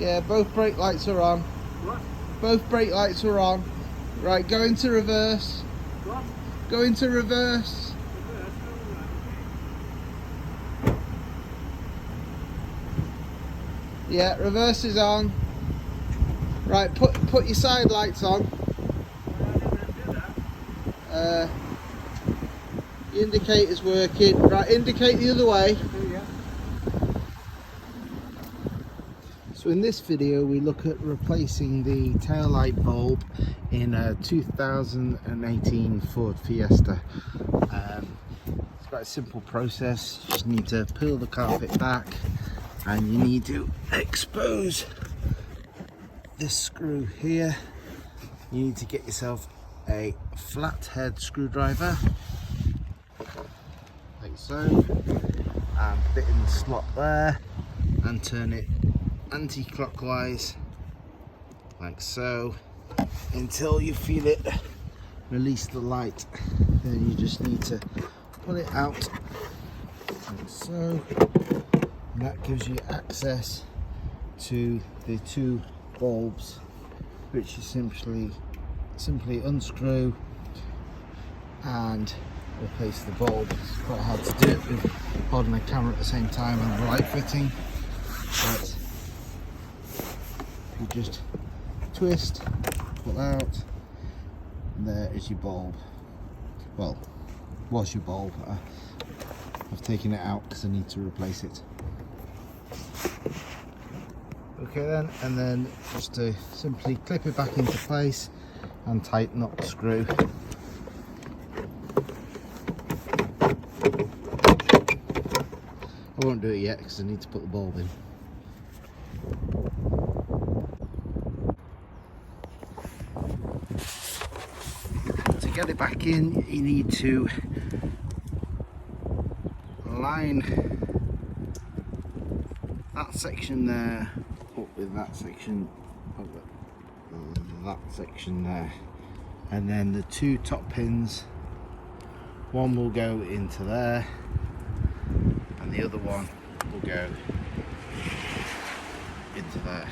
Yeah, both brake lights are on. What? Both brake lights are on. Right, go into reverse. What? Go into reverse. Yeah, reverse is on. Right, put your side lights on. The indicator's working. Right, indicate the other way. So in this video we look at replacing the taillight bulb in a 2018 Ford Fiesta. It's quite a simple process. You just need to peel the carpet back and you need to expose this screw here. You need to get yourself a flathead screwdriver like so, and put it in the slot there and turn it anti-clockwise like so until you feel it release the light. Then you just need to pull it out like so, and that gives you access to the two bulbs, which you simply unscrew and replace the bulb. It's quite hard to do it with holding the camera at the same time and the light fitting, but you just twist, pull out, and there is your bulb. Well, was your bulb. I've taken it out because I need to replace it. Okay then, and then just to simply clip it back into place and tighten up the screw. I won't do it yet because I need to put the bulb in. To get it back in, you need to line that section there up with that section, up with that section there, and then the two top pins, one will go into there and the other one will go into there.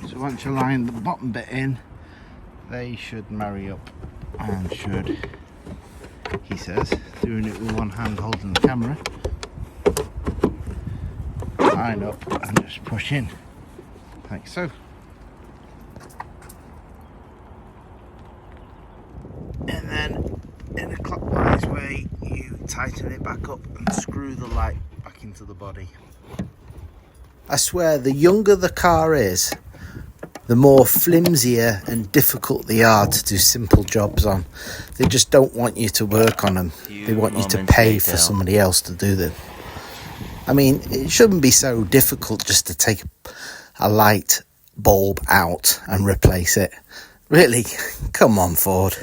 So once you line the bottom bit in, they should marry up and should, he says, doing it with one hand holding the camera, line up and just push in like so. And then in a clockwise way you tighten it back up and screw the light back into the body. I swear, the younger the car is, the more flimsier and difficult they are to do simple jobs on. They just don't want you to work on them. They want you to pay for somebody else to do them. I mean, it shouldn't be so difficult just to take a light bulb out and replace it. Really, come on, Ford.